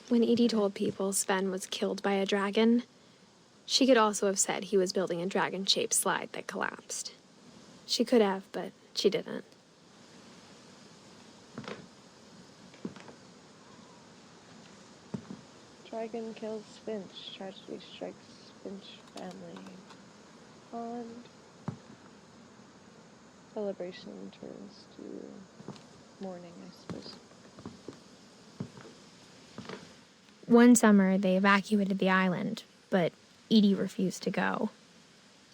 When Edie told people Sven was killed by a dragon, she could also have said he was building a dragon-shaped slide that collapsed. She could have, but she didn't. Dragon kills Finch. Tragedy strikes Finch family. Pond. Celebration turns to mourning, I suppose. One summer, they evacuated the island, but Edie refused to go.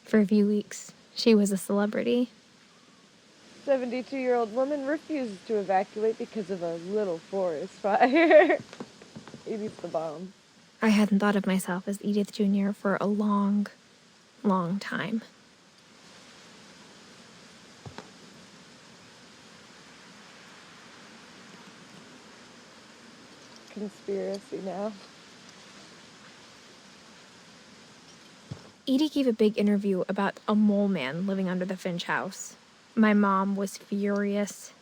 For a few weeks, she was a celebrity. 72-year-old woman refuses to evacuate because of a little forest fire. Edith's the bomb. I hadn't thought of myself as Edith Jr. for a long, long time. Conspiracy now. Edie gave a big interview about a mole man living under the Finch house. My mom was furious.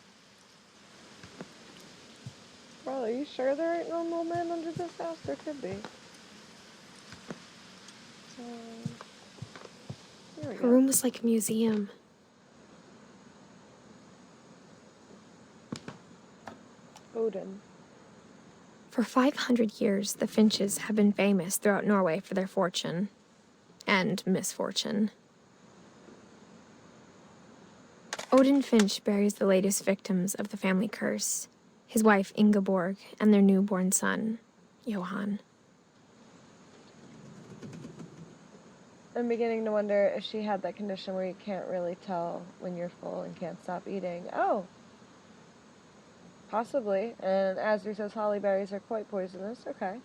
Well, are you sure there ain't no mole man under this house? There could be. Here we Her go. room was like a museum. Odin. For 500 years, the Finches have been famous throughout Norway for their fortune and misfortune. Odin Finch buries the latest victims of the family curse, his wife Ingeborg and their newborn son, Johan. I'm beginning to wonder if she had that condition where you can't really tell when you're full and can't stop eating. Oh! Possibly. And Asri says holly berries are quite poisonous. Okay.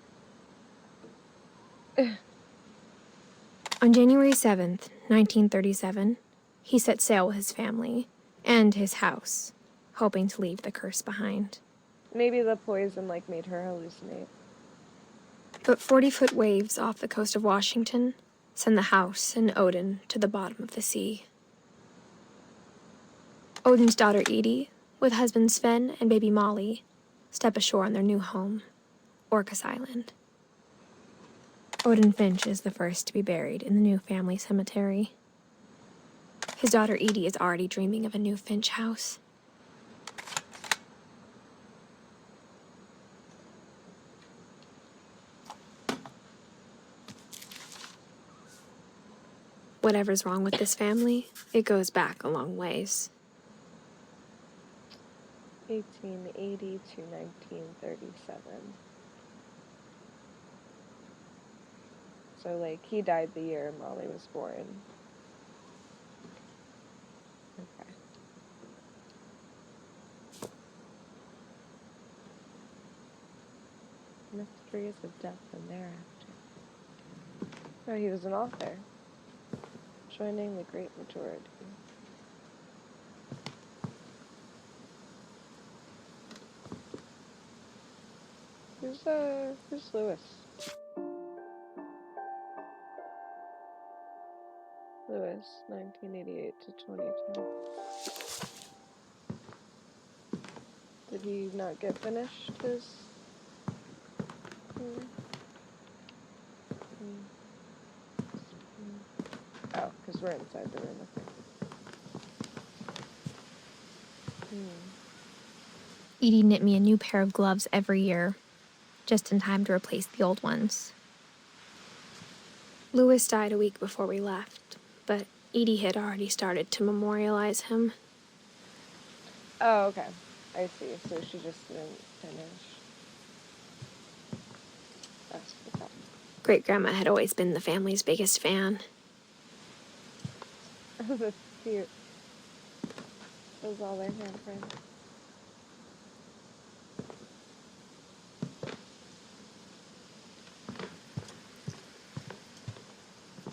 On January 7th, 1937, he set sail with his family and his house, hoping to leave the curse behind. Maybe the poison, made her hallucinate. But 40-foot waves off the coast of Washington send the house and Odin to the bottom of the sea. Odin's daughter Edie, with husband Sven and baby Molly, step ashore on their new home, Orcas Island. Odin Finch is the first to be buried in the new family cemetery. His daughter Edie is already dreaming of a new Finch house. Whatever's wrong with this family, it goes back a long ways. 1880 to 1937. So, he died the year Molly was born. Okay. Mysteries of death and thereafter. Oh, he was an author. Joining the great majority. Who's Lewis? Lewis, 1988 to 2010. Did he not get finished his... Oh, because we're inside the room, okay. Edie knit me a new pair of gloves every year, just in time to replace the old ones. Lewis died a week before we left, but Edie had already started to memorialize him. Oh, okay. I see. So she just didn't finish. That's okay. Great-grandma had always been the family's biggest fan. That's cute. Those all their handprints.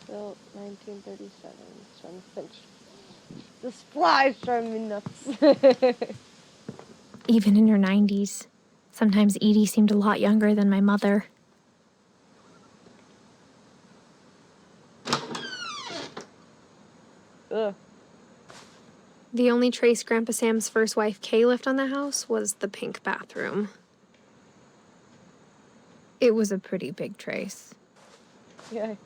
Built 1937. Sven Finch. This fly's driving me nuts. Even in her 90s, sometimes Edie seemed a lot younger than my mother. Ugh. The only trace Grandpa Sam's first wife Kay left on the house was the pink bathroom. It was a pretty big trace. Yeah, you're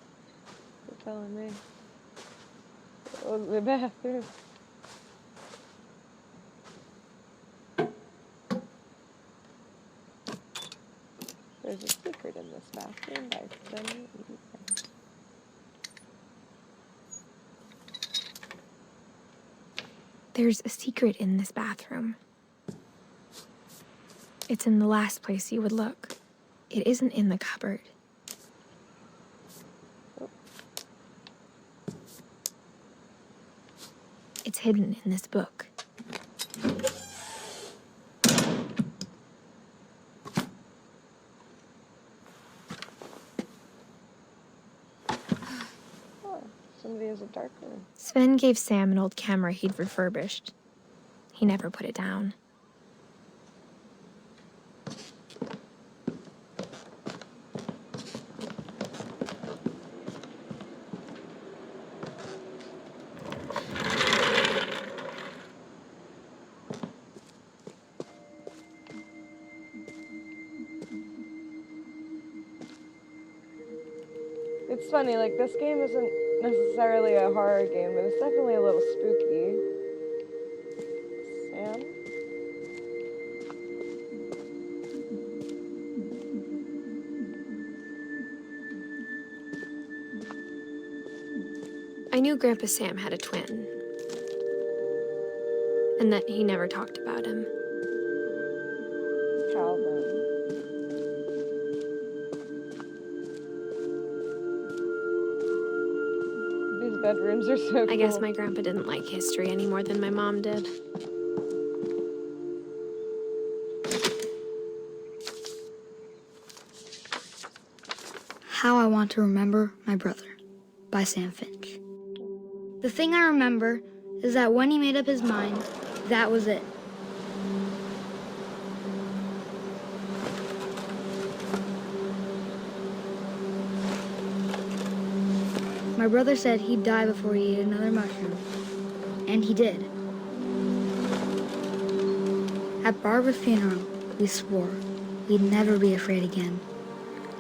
telling me. It was the bathroom. There's a secret in this bathroom by Edith Finch. There's a secret in this bathroom. It's in the last place you would look. It isn't in the cupboard. It's hidden in this book. Oh, somebody has a dark room. Sven gave Sam an old camera he'd refurbished. He never put it down. It's funny, like, this game isn't necessarily a horror game, but it's definitely a little spooky. Sam? I knew Grandpa Sam had a twin, and that he never talked about him. Calvin. These bedrooms are so cool. I guess my grandpa didn't like history any more than my mom did. How I Want to Remember My Brother by Sam Finch. The thing I remember is that when he made up his mind, that was it. My brother said he'd die before he ate another mushroom, and he did. At Barbara's funeral, we swore we'd never be afraid again,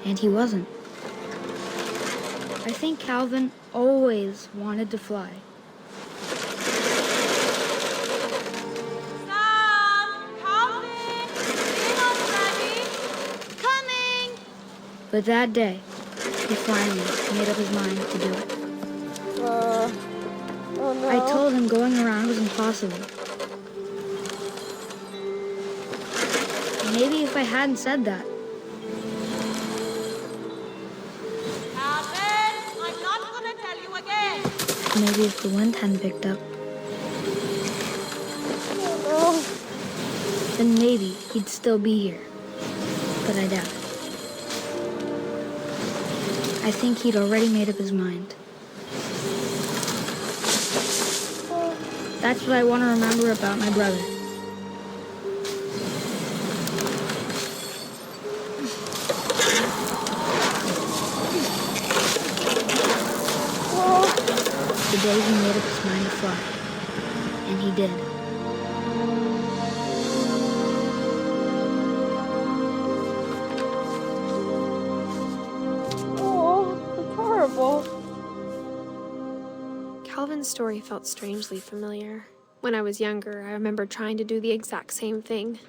and he wasn't. I think Calvin always wanted to fly. Sam! Calvin! Dinner's ready! Coming! But that day, he finally made up his mind to do it. Oh no. I told him going around was impossible. Maybe if I hadn't said that, Calvin! I'm not gonna tell you again! maybe if the wind hadn't picked up, Oh then maybe he'd still be here. But I doubt it. I think he'd already made up his mind. That's what I want to remember about my brother. The day he made up his mind to fly. And he did. that's horrible. Calvin's story felt strangely familiar. When I was younger, I remember trying to do the exact same thing.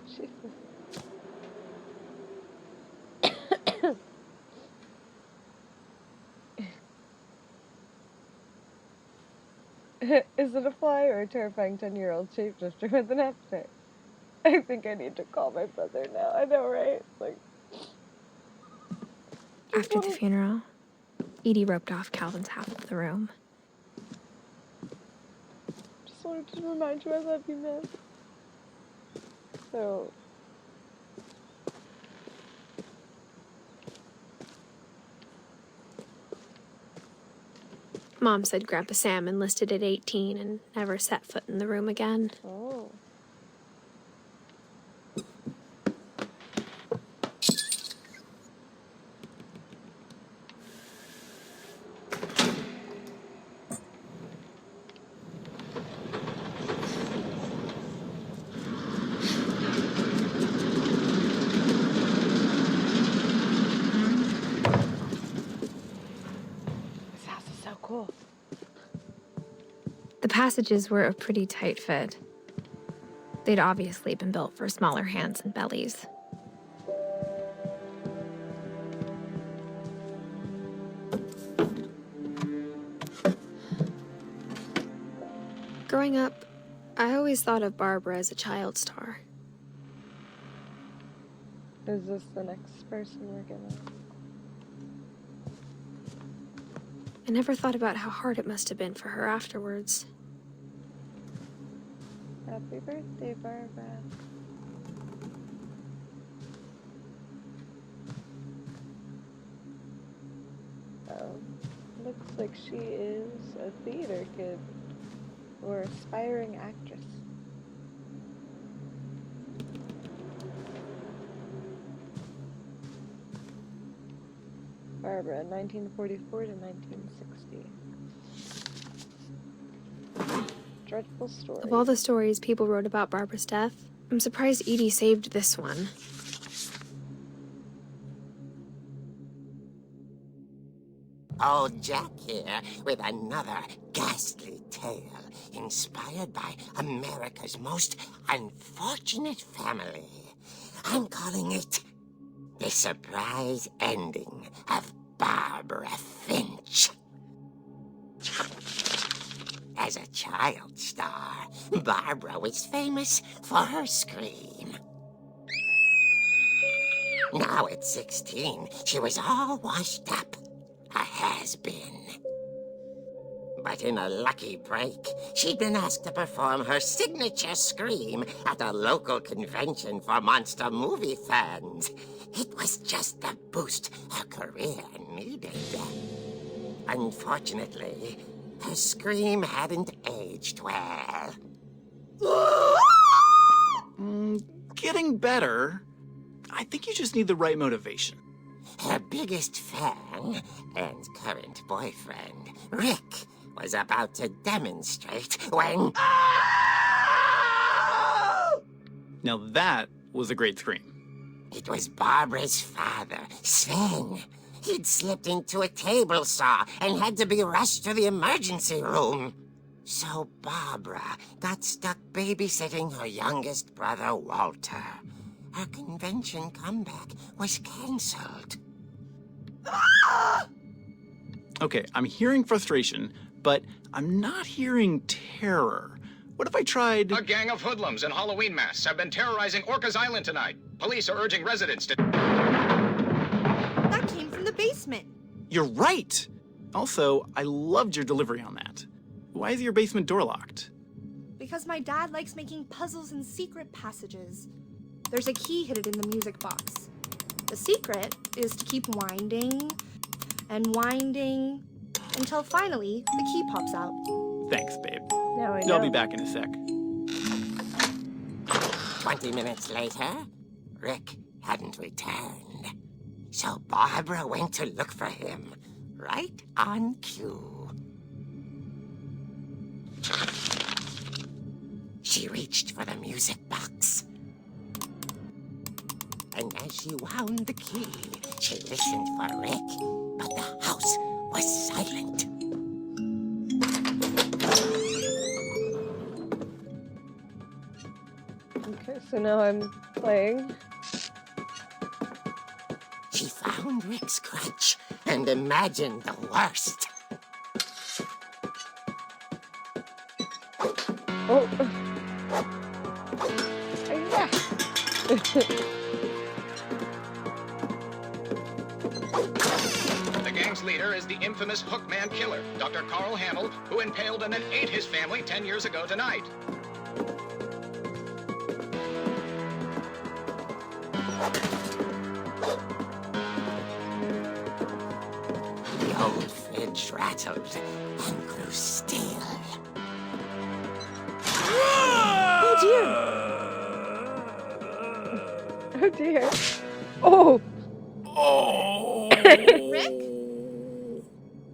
Jesus. Is it a fly or a terrifying 10-year-old shapeshifter with an appetite? I think I need to call my brother now. I know, right? Like, After the funeral, Edie roped off Calvin's half of the room. just wanted to remind you I love you, man. So, Mom said Grandpa Sam enlisted at 18 and never set foot in the room again. oh. passages were a pretty tight fit. They'd obviously been built for smaller hands and bellies. Growing up, I always thought of Barbara as a child star. Is this the next person we're gonna... I never thought about how hard it must have been for her afterwards. Happy birthday, Barbara. Looks like she is a theater kid or aspiring actress. Barbara, 1944 to 1960. Dreadful story. Of all the stories people wrote about Barbara's death, I'm surprised Edie saved this one. Old Jack here with another ghastly tale inspired by America's most unfortunate family. I'm calling it The Surprise Ending of Barbara Finch. As a child star, Barbara was famous for her scream. Now at 16, she was all washed up. A has-been. But in a lucky break, she'd been asked to perform her signature scream at a local convention for monster movie fans. It was just the boost her career needed. Unfortunately, her scream hadn't aged well. Getting better. I think you just need the right motivation. Her biggest fan and current boyfriend, Rick, was about to demonstrate when... Now that was a great scream. It was Barbara's father, Sven. He'd slipped into a table saw and had to be rushed to the emergency room. So Barbara got stuck babysitting her youngest brother, Walter. Her convention comeback was cancelled. Okay, I'm hearing frustration, but I'm not hearing terror. What if I tried... A gang of hoodlums in Halloween masks have been terrorizing Orcas Island tonight. Police are urging residents to... That came from the basement. You're right! Also, I loved your delivery on that. Why is your basement door locked? Because my dad likes making puzzles and secret passages. There's a key hidden in the music box. The secret is to keep winding and winding until finally the key pops out. Thanks, babe. Now I know. I'll be back in a sec. 20 minutes later, Rick hadn't returned. So Barbara went to look for him, right on cue. She reached for the music box. And as she wound the key, she listened for Rick, but the house was silent. Okay, so now I'm playing. She found Rick's crutch and imagined the worst. Oh! The gang's leader is the infamous Hookman killer, Dr. Carl Hamill, who impaled and then ate his family 10 years ago tonight. The old fridge rattled and grew still. Oh dear! Oh dear! Oh! Oh! Rick?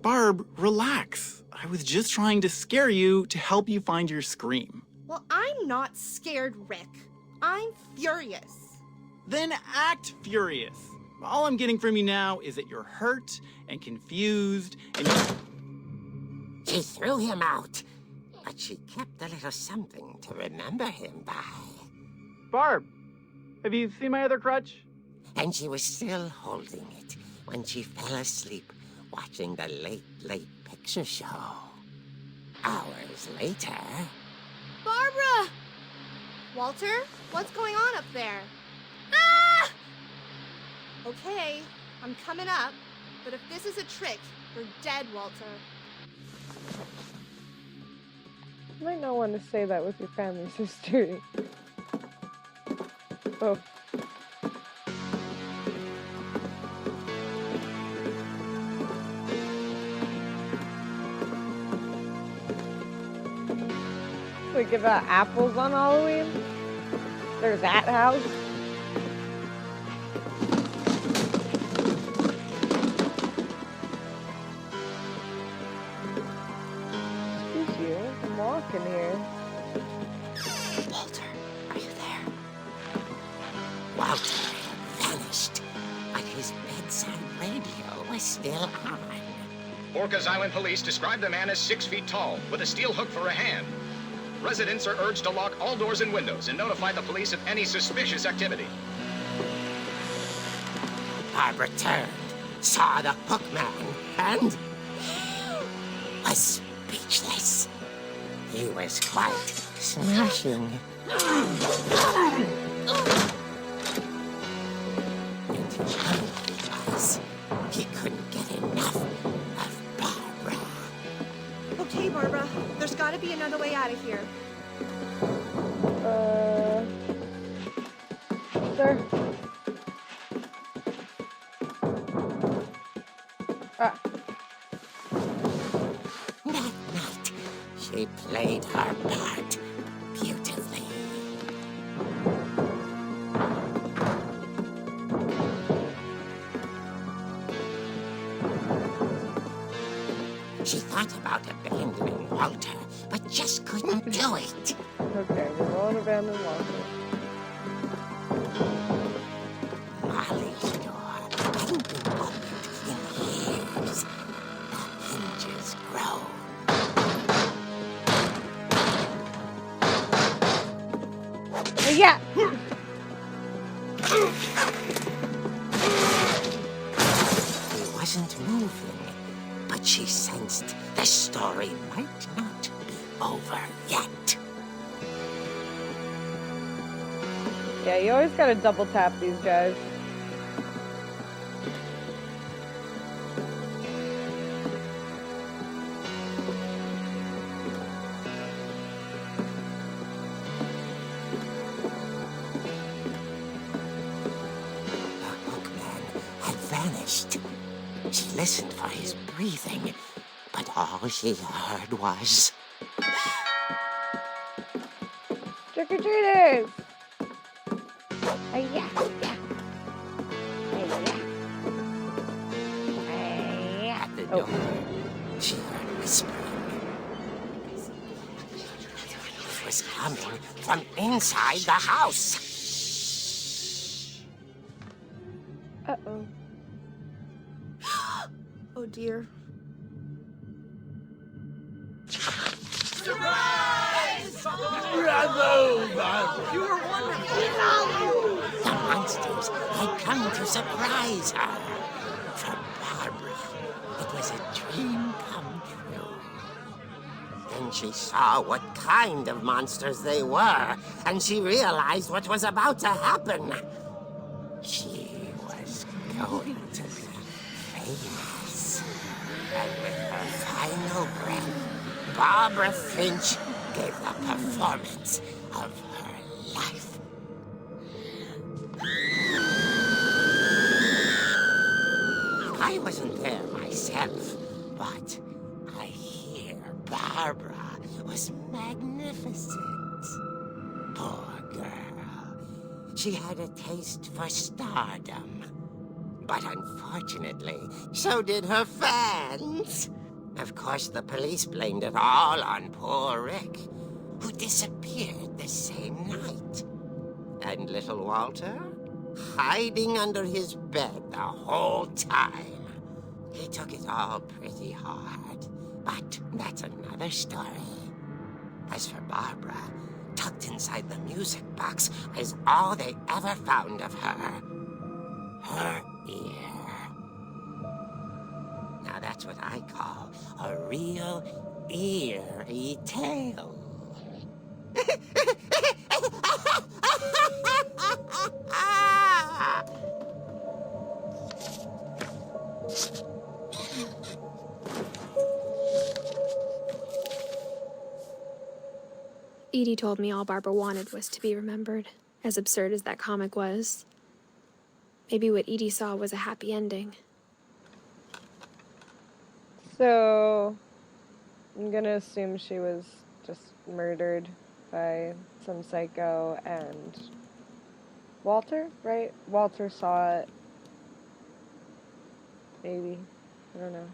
Barb, relax. I was just trying to scare you to help you find your scream. Well, I'm not scared, Rick. I'm furious. Then act furious. All I'm getting from you now is that you're hurt and confused and... She threw him out, but but she kept a little something to remember him by. Barb, have you seen my other crutch? And she was still holding it when she fell asleep watching the late picture show. Hours later... Barbara! Walter, what's going on up there? Ah! Okay, I'm coming up, but if this is a trick, you're dead, Walter. You might not want to say that with your family's history. Oh. We give out apples on Halloween? There's that house? Excuse you, I'm walking here. Walter, are you there? Walter had vanished, but his bedside radio was still on. Orcas Island police describe the man as 6 feet tall, with a steel hook for a hand. Residents are urged to lock all doors and windows and notify the police of any suspicious activity. Barbara turned, saw the hook man, and was speechless. He was quite smashing. And he was. He couldn't get enough of Barbara. Okay, Barbara, there's gotta be another way out of here. Sir? That night, she played her part beautifully. She thought about abandoning Walter, but just couldn't do it. Okay, we won't abandon Walter. Molly's door hadn't been opened in years. The hinges groaned. Yeah! He wasn't moving, but she sensed the story might not be over yet. Yeah, you always gotta double tap these guys. The hookman had vanished. She listened for his breathing, but all she heard was... Trick-or-treaters! Yeah, yeah. At the door, she heard whispering. It was coming from inside the house. Uh-oh. Oh dear. The monsters had come to surprise her. For Barbara, it was a dream come true. Then she saw what kind of monsters they were, and she realized what was about to happen. She was going to be famous. And with her final breath, Barbara Finch gave the performance of her life. I wasn't there myself, but I hear Barbara was magnificent. Poor girl. She had a taste for stardom. But unfortunately, so did her fans. Of course, the police blamed it all on poor Rick, who disappeared the same night. And little Walter, hiding under his bed the whole time. He took it all pretty hard, but that's another story. As for Barbara, tucked inside the music box is all they ever found of her. Her ear. Now that's what I call a real eerie tale. Edie told me all Barbara wanted was to be remembered, as absurd as that comic was. Maybe what Edie saw was a happy ending. So, I'm gonna assume she was just murdered by some psycho, and Walter, right? Walter saw it. Maybe. I don't know.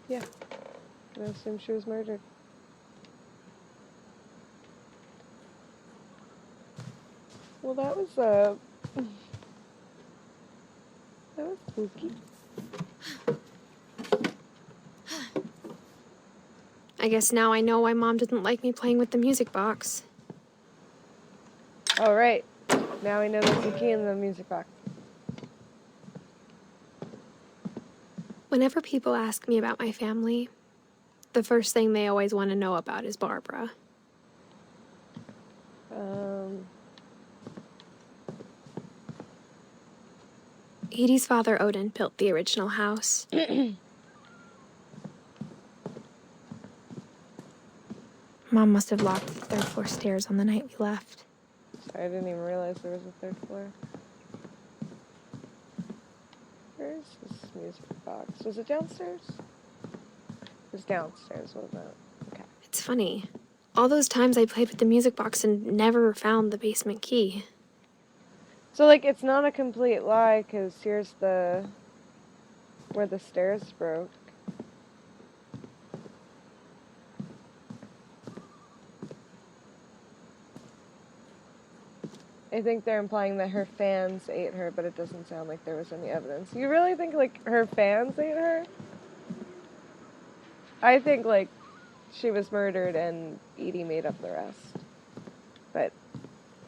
Yeah. I'm gonna assume she was murdered. Well, that was spooky. I guess now I know why Mom didn't like me playing with the music box. All right. Now we know there's a key in the music box. Whenever people ask me about my family, the first thing they always want to know about is Barbara. Edie's father, Odin, built the original house. Mom must have locked the third floor stairs on the night we left. Sorry, I didn't even realize there was a third floor. Where's this music box? Was it downstairs? It was downstairs, wasn't it? Okay. It's funny. All those times I played with the music box and never found the basement key. So, like, it's not a complete lie, because here's where the stairs broke. I think they're implying that her fans ate her, but it doesn't sound like there was any evidence. You really think, like, her fans ate her? I think, like, she was murdered and Edie made up the rest. But,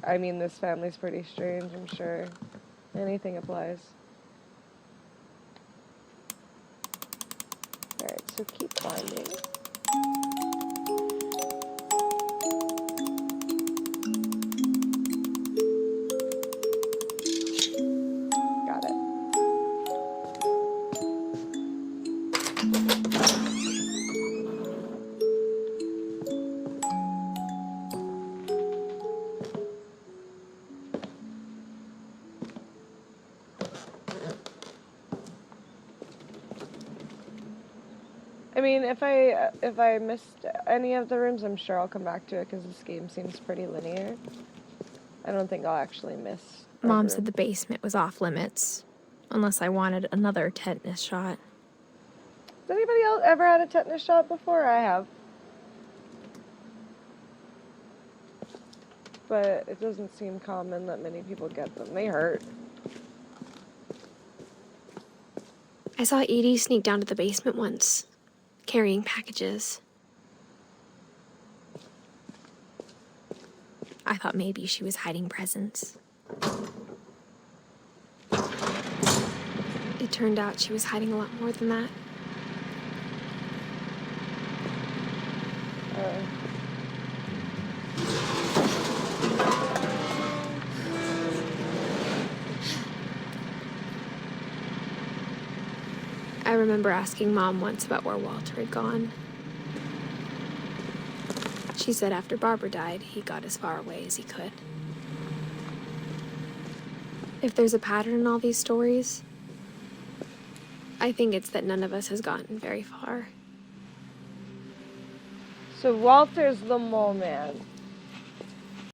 I mean, this family's pretty strange, I'm sure. Anything applies. Alright, so keep finding. Got it. I mean, if I missed any of the rooms, I'm sure I'll come back to it because this game seems pretty linear. I don't think I'll actually miss. Mom said the basement was off limits, unless I wanted another tetanus shot. Has anybody else ever had a tetanus shot before? I have. But it doesn't seem common that many people get them. They hurt. I saw Edie sneak down to the basement once, carrying packages. I thought maybe she was hiding presents. It turned out she was hiding a lot more than that. I remember asking Mom once about where Walter had gone. She said after Barbara died, he got as far away as he could. If there's a pattern in all these stories, I think it's that none of us has gotten very far. So Walter's the mole man.